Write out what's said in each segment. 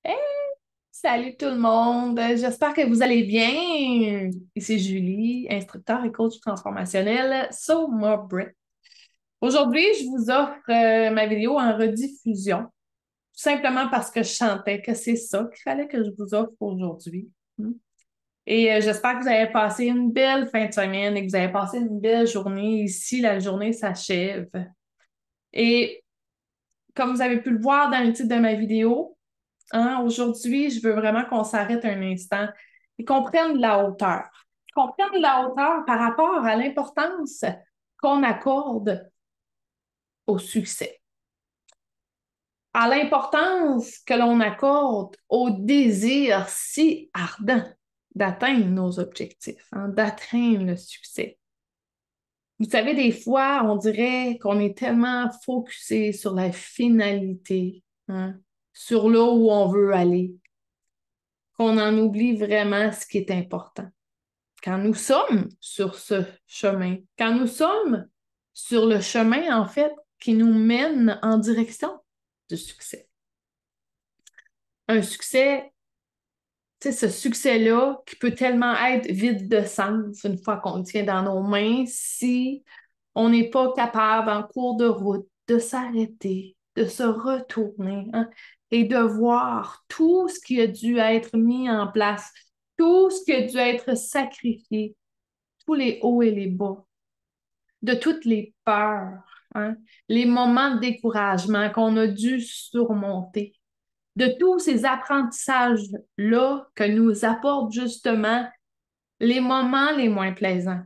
Hey, salut tout le monde! J'espère que vous allez bien. Ici Julie, instructeur et coach transformationnel sur Britt. Aujourd'hui, je vous offre ma vidéo en rediffusion, tout simplement parce que je sentais que c'est ça qu'il fallait que je vous offre aujourd'hui. Hmm. Et j'espère que vous avez passé une belle fin de semaine et que vous avez passé une belle journée. Ici, la journée s'achève. Et comme vous avez pu le voir dans le titre de ma vidéo, hein, aujourd'hui, je veux vraiment qu'on s'arrête un instant et qu'on prenne de la hauteur. Qu'on prenne de la hauteur par rapport à l'importance qu'on accorde au succès, à l'importance que l'on accorde au désir si ardent d'atteindre nos objectifs, hein, d'atteindre le succès. Vous savez, des fois, on dirait qu'on est tellement focusé sur la finalité, hein, sur là où on veut aller, qu'on en oublie vraiment ce qui est important. Quand nous sommes sur ce chemin, quand nous sommes sur le chemin, en fait, qui nous mène en direction du succès. Un succès, tu sais, ce succès-là qui peut tellement être vide de sens une fois qu'on le tient dans nos mains si on n'est pas capable en cours de route de s'arrêter, de se retourner, hein, et de voir tout ce qui a dû être mis en place, tout ce qui a dû être sacrifié, tous les hauts et les bas, de toutes les peurs, hein, les moments de découragement qu'on a dû surmonter, de tous ces apprentissages-là que nous apportent justement les moments les moins plaisants.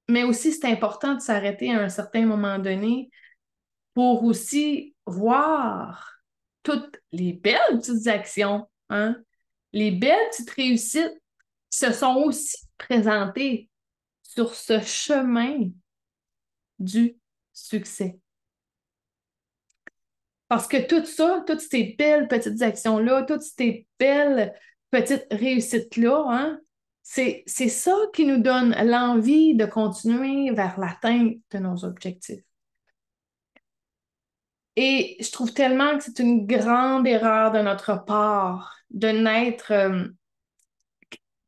Mais aussi, c'est important de s'arrêter à un certain moment donné pour aussi voir toutes les belles petites actions, hein, les belles petites réussites qui se sont aussi présentées sur ce chemin du succès. Parce que tout ça, toutes ces belles petites actions-là, toutes ces belles petites réussites-là, hein, c'est ça qui nous donne l'envie de continuer vers l'atteinte de nos objectifs. Et je trouve tellement que c'est une grande erreur de notre part de n'être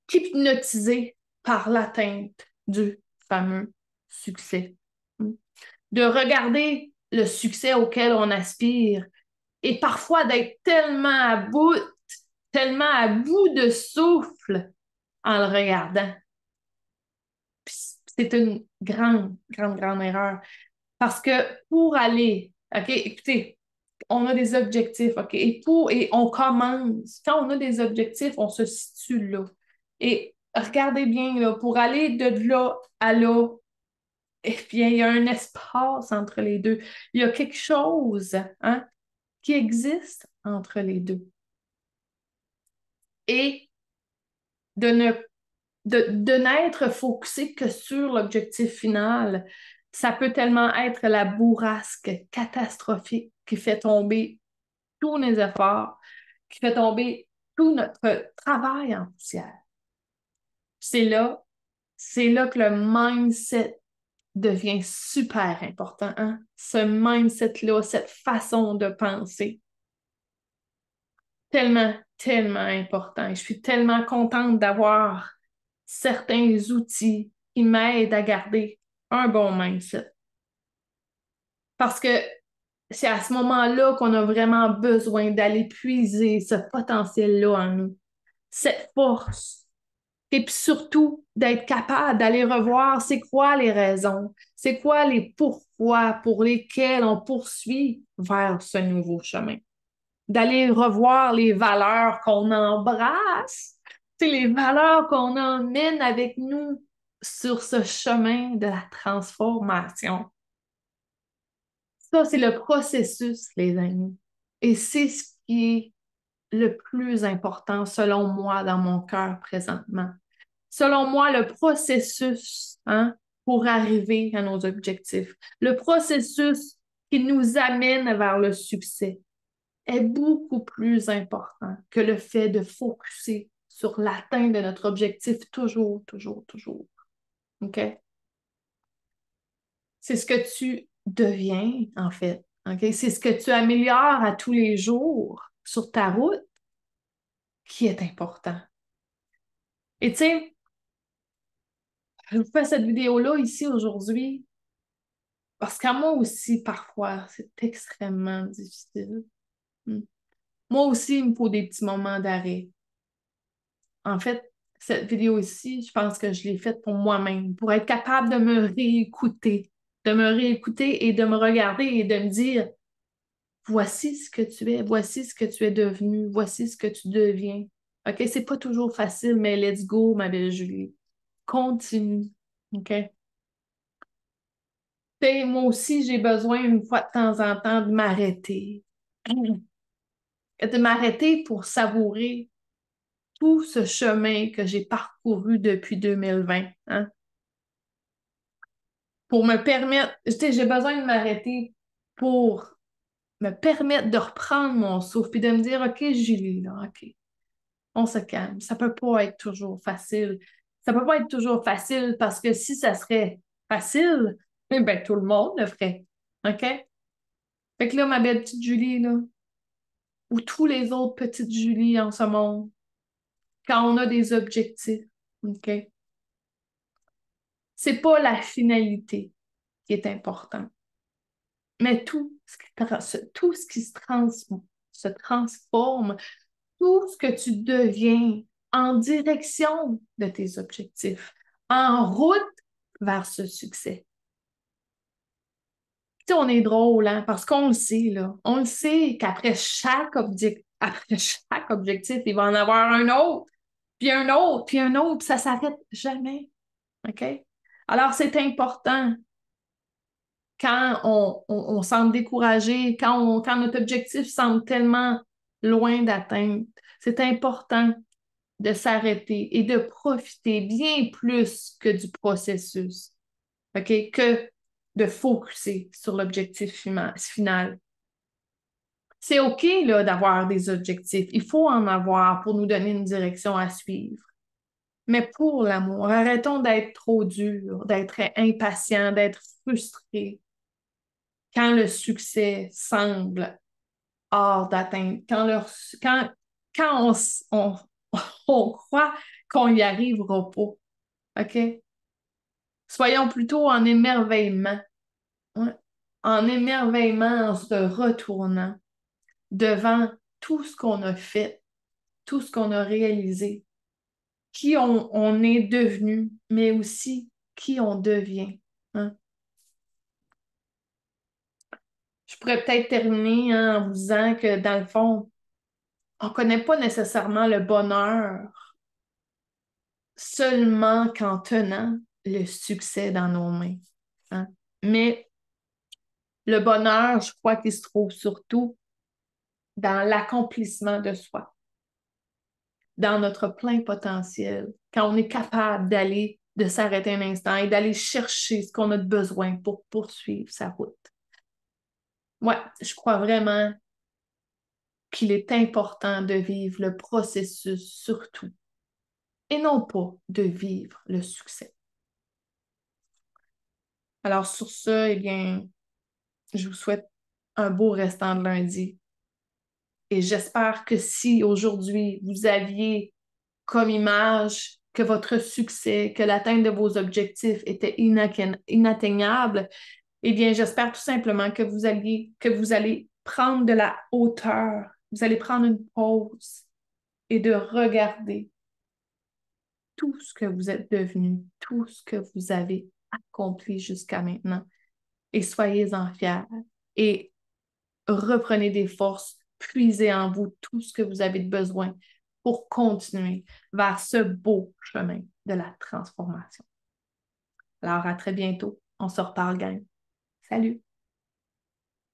qu'hypnotisé par l'atteinte du fameux succès. De regarder le succès auquel on aspire et parfois d'être tellement à bout de souffle en le regardant. C'est une grande erreur. Parce que pour aller, OK, écoutez, on a des objectifs, OK, et on commence. Quand on a des objectifs, on se situe là. Et regardez bien, là, pour aller de là à là, eh bien, il y a un espace entre les deux. Il y a quelque chose, hein, qui existe entre les deux. Et de ne de n'être focusé que sur l'objectif final, ça peut tellement être la bourrasque catastrophique qui fait tomber tous nos efforts, qui fait tomber tout notre travail en poussière. C'est là, c'est là que le mindset devient super important, hein? Ce mindset-là, cette façon de penser, tellement important. Et je suis tellement contente d'avoir certains outils qui m'aident à garder un bon mindset. Parce que c'est à ce moment-là qu'on a vraiment besoin d'aller puiser ce potentiel-là en nous, cette force. Et puis surtout, d'être capable d'aller revoir c'est quoi les raisons, c'est quoi les pourquoi pour lesquels on poursuit vers ce nouveau chemin. D'aller revoir les valeurs qu'on embrasse, c'est les valeurs qu'on emmène avec nous sur ce chemin de la transformation. Ça, c'est le processus, les amis. Et c'est ce qui est le plus important, selon moi, dans mon cœur présentement. Selon moi, le processus, hein, pour arriver à nos objectifs, le processus qui nous amène vers le succès est beaucoup plus important que le fait de focuser sur l'atteinte de notre objectif toujours. OK? C'est ce que tu deviens, en fait. OK? C'est ce que tu améliores à tous les jours. sur ta route qui est important. Et tu sais, je vous fais cette vidéo-là ici aujourd'hui parce qu'à moi aussi, parfois, c'est extrêmement difficile. Hmm. Moi aussi, il me faut des petits moments d'arrêt. En fait, cette vidéo ici, je pense que je l'ai faite pour moi-même, pour être capable de me réécouter et de me regarder et de me dire, voici ce que tu es, voici ce que tu es devenu, voici ce que tu deviens. OK, c'est pas toujours facile, mais let's go, ma belle Julie. Continue. OK? Et moi aussi, j'ai besoin une fois de temps en temps de m'arrêter. De m'arrêter pour savourer tout ce chemin que j'ai parcouru depuis 2020, hein? Pour me permettre, tu sais, j'ai besoin de m'arrêter pour me permettre de reprendre mon souffle et de me dire, OK, Julie, là, OK, on se calme. Ça peut pas être toujours facile. Ça peut pas être toujours facile parce que si ça serait facile, eh ben, tout le monde le ferait. OK? Fait que là, ma belle petite Julie, là, ou tous les autres petites Julie en ce monde, quand on a des objectifs, OK? C'est pas la finalité qui est importante, mais tout ce qui se transforme, tout ce que tu deviens en direction de tes objectifs, en route vers ce succès. Tu sais, on est drôle, hein, parce qu'on le sait, là. On le sait qu'après après chaque objectif, il va en avoir un autre, puis un autre, puis un autre, puis ça s'arrête jamais. OK? Alors, c'est important quand on semble découragé, quand notre objectif semble tellement loin d'atteindre. C'est important de s'arrêter et de profiter bien plus que du processus, OK? Que de focuser sur l'objectif final. C'est OK là, d'avoir des objectifs. Il faut en avoir pour nous donner une direction à suivre. Mais pour l'amour, arrêtons d'être trop durs, d'être impatients, d'être frustrés quand le succès semble hors d'atteinte, quand on croit qu'on n'y arrivera pas. OK? Soyons plutôt en émerveillement. Ouais. En émerveillement, en se retournant devant tout ce qu'on a fait, tout ce qu'on a réalisé, qui on est devenu, mais aussi qui on devient. Hein? Je pourrais peut-être terminer hein, en vous disant que dans le fond, on ne connaît pas nécessairement le bonheur seulement qu'en tenant le succès dans nos mains. Hein? Mais le bonheur, je crois qu'il se trouve surtout dans l'accomplissement de soi, dans notre plein potentiel, quand on est capable de s'arrêter un instant et d'aller chercher ce qu'on a de besoin pour poursuivre sa route. Ouais, je crois vraiment qu'il est important de vivre le processus surtout et non pas de vivre le succès. Alors sur ce, eh bien, je vous souhaite un beau restant de lundi et j'espère que si aujourd'hui vous aviez comme image que votre succès, que l'atteinte de vos objectifs était inatteignable, eh bien, j'espère tout simplement que vous allez prendre de la hauteur, vous allez prendre une pause et de regarder tout ce que vous êtes devenu, tout ce que vous avez accompli jusqu'à maintenant et soyez-en fiers et reprenez des forces, puisez en vous tout ce que vous avez de besoin pour continuer vers ce beau chemin de la transformation. Alors, à très bientôt. On se reparle, gang. Salut!